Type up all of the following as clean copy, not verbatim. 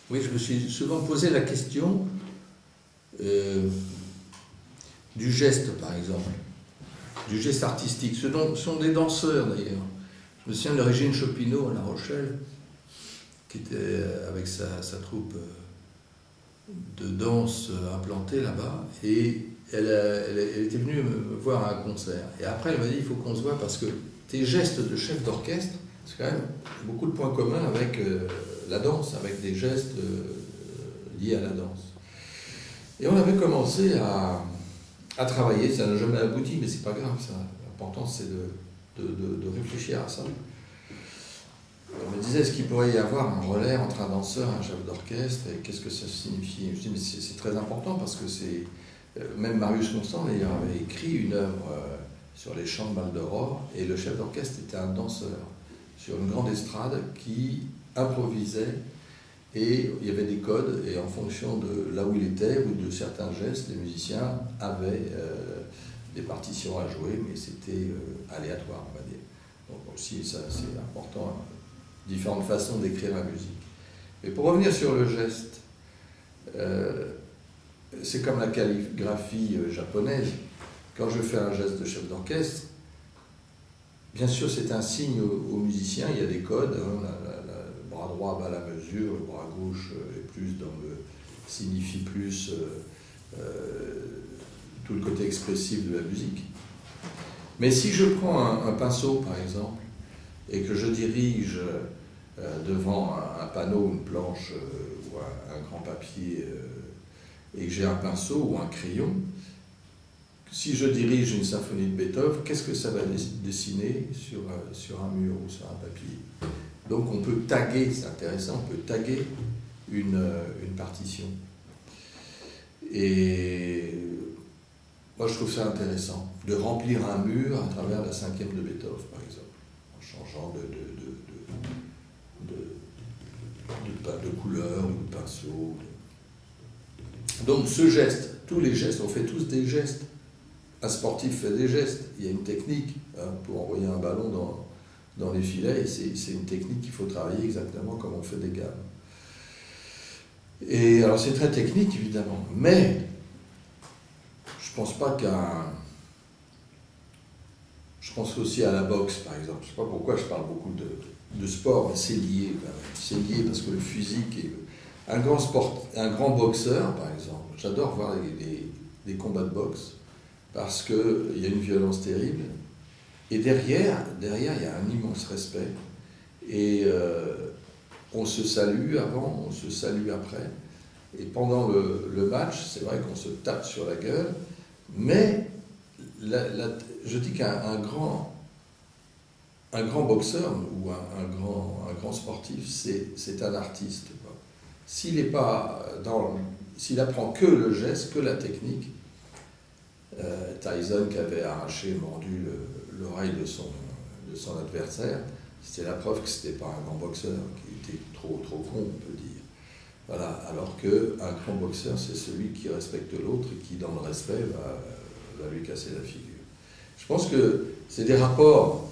Oui, je me suis souvent posé la question du geste, par exemple, du geste artistique. Ce sont des danseurs, d'ailleurs. Je me souviens de Régine Chopineau à La Rochelle, qui était avec sa troupe de danse implantée là-bas, et elle était venue me voir à un concert. Et après, elle m'a dit, il faut qu'on se voit parce que tes gestes de chef d'orchestre, c'est quand même beaucoup de points communs avec la danse, avec des gestes liés à la danse. Et on avait commencé à travailler, ça n'a jamais abouti, mais c'est pas grave, ça. L'important c'est de réfléchir à ça. On me disait, est-ce qu'il pourrait y avoir un relais entre un danseur et un chef d'orchestre, et qu'est-ce que ça signifie? Je dis, mais c'est très important parce que c'est... Même Marius Constant, d'ailleurs, avait écrit une œuvre sur les chants de Maldoror, et le chef d'orchestre était un danseur sur une grande estrade qui improvisait, et il y avait des codes, et en fonction de là où il était ou de certains gestes, les musiciens avaient des partitions à jouer, mais c'était aléatoire, on va dire. Donc aussi, ça c'est important, différentes façons d'écrire la musique. Mais pour revenir sur le geste, c'est comme la calligraphie japonaise. Quand je fais un geste de chef d'orchestre, bien sûr c'est un signe aux musiciens, il y a des codes, hein, le bras droit bat la mesure, le bras gauche est plus signifie plus tout le côté expressif de la musique. Mais si je prends un pinceau par exemple, et que je dirige devant un panneau, une planche ou un grand papier, et que j'ai un pinceau ou un crayon, si je dirige une symphonie de Beethoven, qu'est-ce que ça va dessiner sur un mur ou sur un papier? Donc on peut taguer, c'est intéressant, on peut taguer une partition. Et moi je trouve ça intéressant, de remplir un mur à travers la cinquième de Beethoven, par exemple, en changeant de couleur ou de pinceau. Donc ce geste, tous les gestes, on fait tous des gestes. Un sportif fait des gestes, il y a une technique hein, pour envoyer un ballon dans les filets, et c'est une technique qu'il faut travailler exactement comme on fait des gammes. Et alors c'est très technique évidemment, mais je pense pas je pense aussi à la boxe par exemple. Je sais pas pourquoi je parle beaucoup de sport, mais c'est lié quand même. C'est lié parce que le physique est... Un grand boxeur, par exemple, j'adore voir des combats de boxe, parce qu'il y a une violence terrible, et derrière, il y a un immense respect, et on se salue avant, on se salue après, et pendant le match, c'est vrai qu'on se tape sur la gueule, mais je dis qu'un grand boxeur, ou un grand sportif, c'est un artiste, quoi. S'il apprend que le geste, que la technique, Tyson qui avait mordu l'oreille de son adversaire, c'était la preuve que c'était pas un grand boxeur, qui était trop con, on peut dire. Voilà, alors qu'un grand boxeur, c'est celui qui respecte l'autre et qui, dans le respect, va lui casser la figure. Je pense que c'est des rapports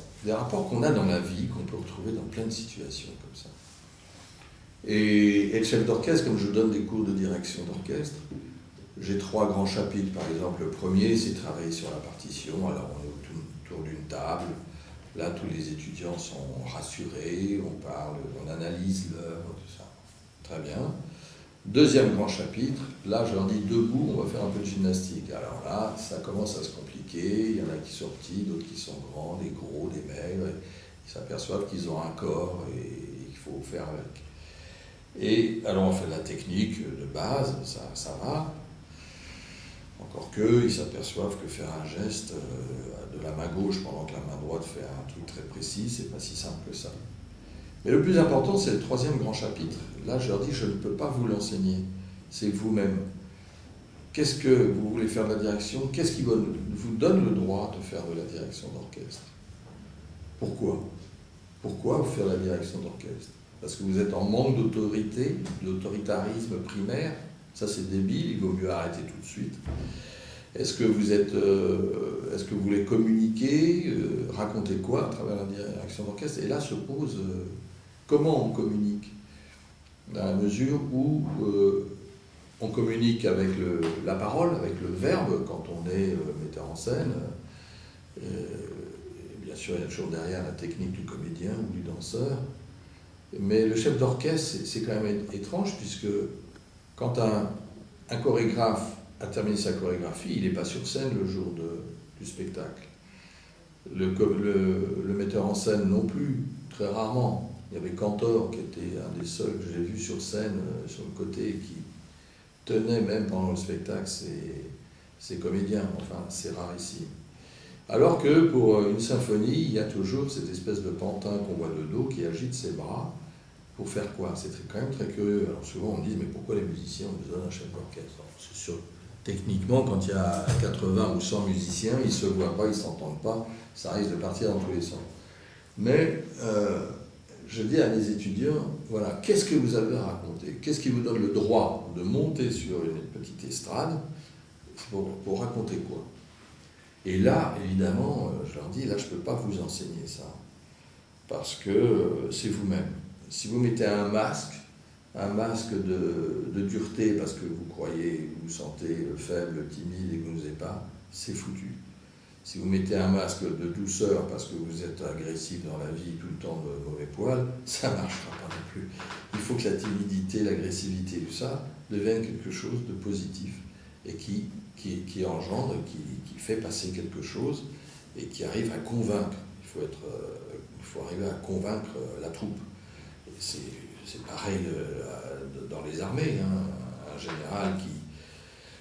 qu'on a dans la vie, qu'on peut retrouver dans plein de situations comme ça. Et le chef d'orchestre, comme je donne des cours de direction d'orchestre, j'ai 3 grands chapitres, par exemple. Le premier, c'est travailler sur la partition. Alors, on est autour d'une table. Là, tous les étudiants sont rassurés, on parle, on analyse l'œuvre, tout ça. Très bien. Deuxième grand chapitre, là, je leur dis debout, on va faire un peu de gymnastique. Alors là, ça commence à se compliquer. Il y en a qui sont petits, d'autres qui sont grands, des gros, des maigres. Ils s'aperçoivent qu'ils ont un corps et qu'il faut faire avec. Et alors, on fait de la technique de base, ça va. Encore ils s'aperçoivent que faire un geste de la main gauche pendant que la main droite fait un truc très précis, c'est pas si simple que ça. Mais le plus important, c'est le 3e grand chapitre. Là, je leur dis, je ne peux pas vous l'enseigner, c'est vous-même. Qu'est-ce que vous voulez faire de la direction? Qu'est-ce qui vous donne le droit de faire de la direction d'orchestre? Pourquoi? Pourquoi vous faire la direction d'orchestre? Parce que vous êtes en manque d'autorité, d'autoritarisme primaire. Ça, c'est débile, il vaut mieux arrêter tout de suite. Est-ce que vous voulez communiquer, raconter quoi à travers la direction d'orchestre? Et là se pose comment on communique. dans la mesure où on communique avec la parole, avec le verbe, quand on est metteur en scène. Bien sûr, il y a toujours derrière la technique du comédien ou du danseur. Mais le chef d'orchestre, c'est quand même étrange, puisque quand un chorégraphe a terminé sa chorégraphie, il n'est pas sur scène le jour du spectacle. Le metteur en scène non plus, très rarement. Il y avait Cantor, qui était un des seuls que j'ai vu sur scène, sur le côté, qui tenait même pendant le spectacle ses comédiens. Enfin, c'est rarissime. Alors que pour une symphonie, il y a toujours cette espèce de pantin qu'on voit de dos qui agite ses bras. Pour faire quoi? C'est quand même très curieux. Alors souvent on me dit, mais pourquoi les musiciens ont besoin d'un chef d'orchestre? C'est sûr, techniquement, quand il y a 80 ou 100 musiciens, ils ne se voient pas, ils ne s'entendent pas, ça risque de partir dans tous les sens. Mais je dis à mes étudiants, voilà, qu'est-ce que vous avez à raconter? Qu'est-ce qui vous donne le droit de monter sur une petite estrade pour raconter quoi? Et là, évidemment, je leur dis, là, je ne peux pas vous enseigner ça, parce que c'est vous-même. Si vous mettez un masque de dureté parce que vous croyez, vous vous sentez faible, timide et que vous n'osez pas, c'est foutu. Si vous mettez un masque de douceur parce que vous êtes agressif dans la vie, tout le temps de mauvais poil, ça ne marchera pas non plus. Il faut que la timidité, l'agressivité, tout ça, devienne quelque chose de positif et qui engendre, qui fait passer quelque chose et qui arrive à convaincre. Il faut arriver à convaincre la troupe. C'est pareil dans les armées, hein. Un général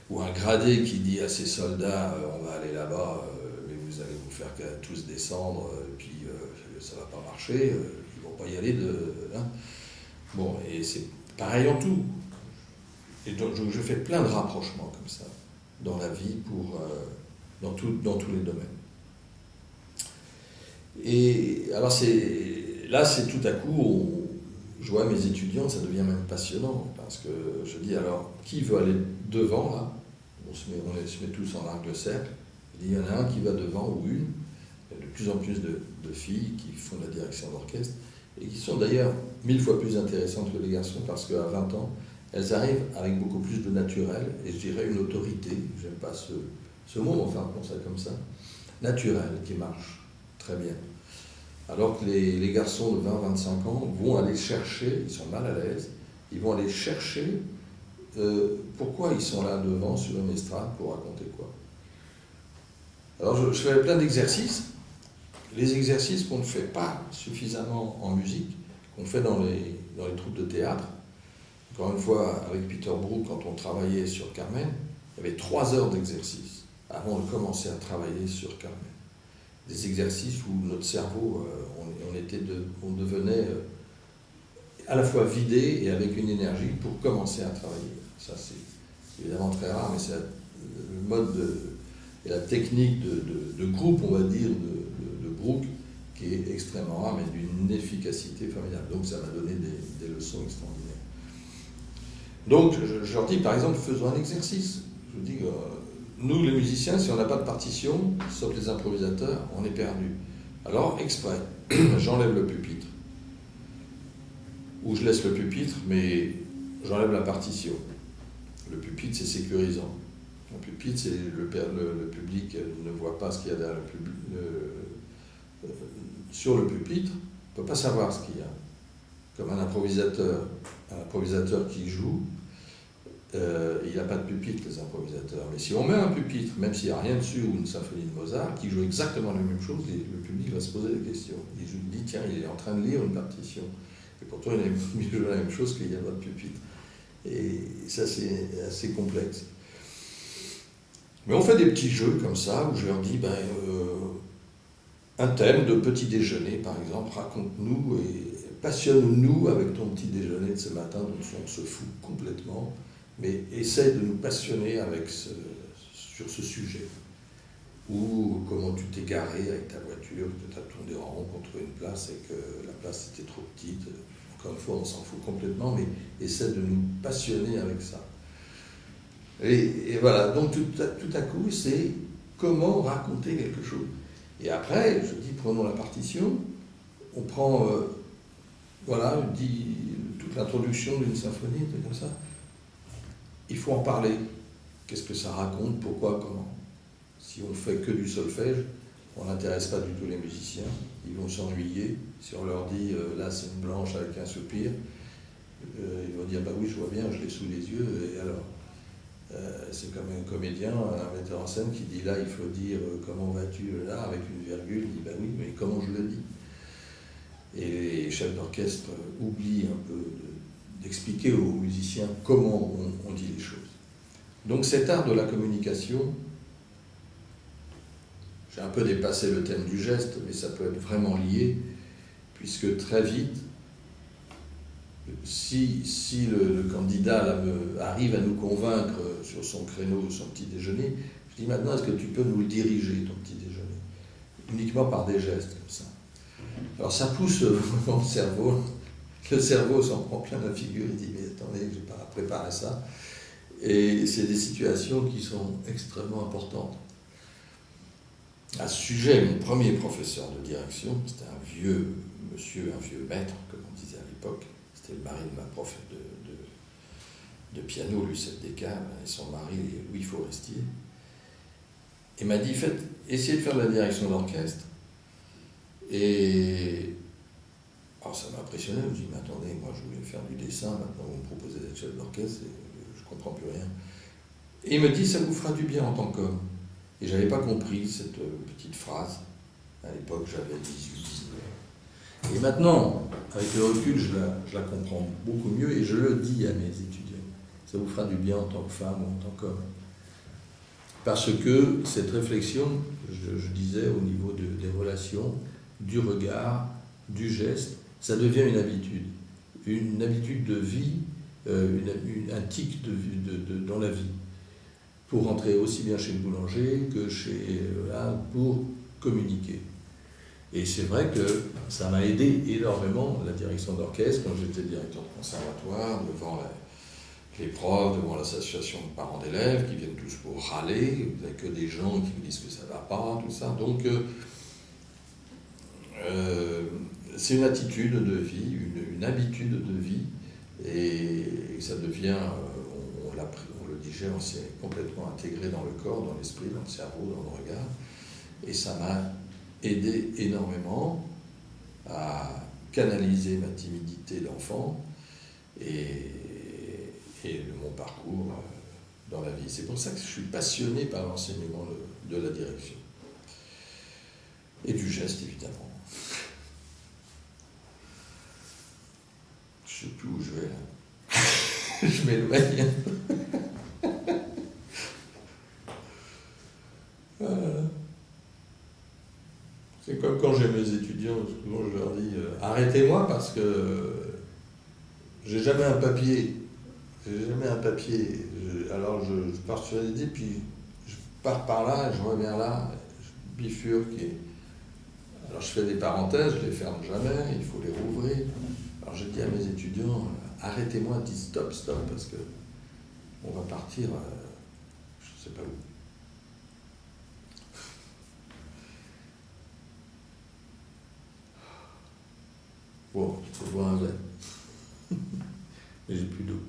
ou un gradé qui dit à ses soldats on va aller là-bas, mais vous allez vous faire tous descendre, et puis ça ne va pas marcher, ils ne vont pas y aller hein. Bon, et c'est pareil en tout. Et donc je fais plein de rapprochements comme ça dans la vie, dans tous les domaines. Et alors là, c'est tout à coup, je vois mes étudiants, ça devient même passionnant, parce que je dis, alors, qui veut aller devant, là? On se met tous en angle cercle. Il y en a un qui va devant, ou une. Il y a de plus en plus de filles qui font la direction d'orchestre, et qui sont d'ailleurs 1000 fois plus intéressantes que les garçons, parce qu'à 20 ans, elles arrivent avec beaucoup plus de naturel, et je dirais une autorité, j'aime pas ce mot, enfin, on pense ça comme ça, naturelle, qui marche très bien. Alors que les garçons de 20-25 ans vont aller chercher, ils sont mal à l'aise, ils vont aller chercher pourquoi ils sont là devant sur une estrade pour raconter quoi. Alors je fais plein d'exercices, les exercices qu'on ne fait pas suffisamment en musique, qu'on fait dans les troupes de théâtre. Encore une fois, avec Peter Brook, quand on travaillait sur Carmen, il y avait 3 heures d'exercice avant de commencer à travailler sur Carmen. Des exercices où notre cerveau, on devenait à la fois vidé et avec une énergie pour commencer à travailler. Ça, c'est évidemment très rare, mais c'est le mode et la technique de groupe, on va dire, de Brook, qui est extrêmement rare, mais d'une efficacité formidable. Donc ça m'a donné des leçons extraordinaires. Donc je leur dis, par exemple, faisons un exercice. Je dis, nous les musiciens, si on n'a pas de partition, sauf les improvisateurs, on est perdu. Alors, exprès, j'enlève le pupitre. Ou je laisse le pupitre, mais j'enlève la partition. Le pupitre, c'est sécurisant. Le pupitre, c'est le public ne voit pas ce qu'il y a derrière le public. Sur le pupitre, on ne peut pas savoir ce qu'il y a. Comme un improvisateur qui joue, il n'a pas de pupitre, les improvisateurs. Mais si on met un pupitre, même s'il n'y a rien dessus, ou une symphonie de Mozart, qui joue exactement la même chose, le public va se poser des questions. Il dit, tiens, il est en train de lire une partition. Et pourtant, il a joué la même chose qu'il n'y a pas de pupitre. Et ça, c'est assez complexe. Mais on fait des petits jeux comme ça, où je leur dis, un thème de petit déjeuner, par exemple, raconte-nous et passionne-nous avec ton petit déjeuner de ce matin, dont on se fout complètement, mais essaie de nous passionner sur ce sujet. Ou comment tu t'es garé avec ta voiture, que tu as tourné en rond pour trouver une place et que la place était trop petite. Encore une fois, on s'en fout complètement, mais essaie de nous passionner avec ça. Et voilà, donc tout à coup, c'est comment raconter quelque chose. Et après, je dis, prenons la partition, on prend, voilà, toute l'introduction d'une symphonie, un truc comme ça. Il faut en parler. Qu'est-ce que ça raconte, pourquoi, comment. Si on fait que du solfège, on n'intéresse pas du tout les musiciens, ils vont s'ennuyer. Si on leur dit là c'est une blanche avec un soupir, ils vont dire bah oui je vois bien, je l'ai sous les yeux, et alors c'est comme un comédien, un metteur en scène qui dit là il faut dire comment vas-tu là avec une virgule, il dit bah oui mais comment je le dis. Et les chefs d'orchestre oublient un peu d'expliquer aux musiciens comment on dit les choses. Donc cet art de la communication, j'ai un peu dépassé le thème du geste, mais ça peut être vraiment lié, puisque très vite, si le candidat là, arrive à nous convaincre sur son créneau, son petit déjeuner, je dis maintenant, est-ce que tu peux nous le diriger, ton petit déjeuner? Uniquement par des gestes, comme ça. Alors ça pousse vraiment le cerveau s'en prend plein la figure, il dit, mais attendez, je n'ai pas préparé ça. Et c'est des situations qui sont extrêmement importantes. À ce sujet, mon premier professeur de direction, c'était un vieux monsieur, un vieux maître, comme on disait à l'époque, c'était le mari de ma prof de piano, Lucette Descaves, et son mari, Louis Forestier. Et m'a dit, essayez de faire de la direction d'orchestre. Et alors ça m'a impressionné, je me dis, mais attendez, moi je voulais faire du dessin, maintenant vous me proposez d'être chef d'orchestre, et je ne comprends plus rien. Et il me dit, ça vous fera du bien en tant qu'homme. Et je n'avais pas compris cette petite phrase. À l'époque, j'avais 18, 19. Et maintenant, avec le recul, je la comprends beaucoup mieux et je le dis à mes étudiants. Ça vous fera du bien en tant que femme ou en tant qu'homme. Parce que cette réflexion, je disais, au niveau des relations, du regard, du geste, ça devient une habitude de vie, un tic dans la vie, pour rentrer aussi bien chez le boulanger que pour communiquer. Et c'est vrai que ça m'a aidé énormément, la direction d'orchestre, quand j'étais directeur de conservatoire, devant les profs, devant l'association de parents d'élèves, qui viennent tous pour râler, vous n'avez que des gens qui vous disent que ça ne va pas, tout ça. Donc, c'est une attitude de vie, une habitude de vie, et ça devient, on le digère, on s'est complètement intégré dans le corps, dans l'esprit, dans le cerveau, dans le regard, et ça m'a aidé énormément à canaliser ma timidité d'enfant et mon parcours dans la vie. C'est pour ça que je suis passionné par l'enseignement de la direction. Et du geste, évidemment. Je ne sais plus où je vais là. Je m'éloigne. Voilà. C'est comme quand j'ai mes étudiants, souvent je leur dis arrêtez-moi parce que j'ai jamais un papier. Alors je pars sur l'idée, puis je pars par là, je reviens là, je bifurque. Alors je fais des parenthèses, je les ferme jamais, il faut les rouvrir. Alors je dis à mes étudiants, arrêtez-moi, dis stop, parce que on va partir, je ne sais pas où. Bon, il faut boire un verre. Mais j'ai plus d'eau.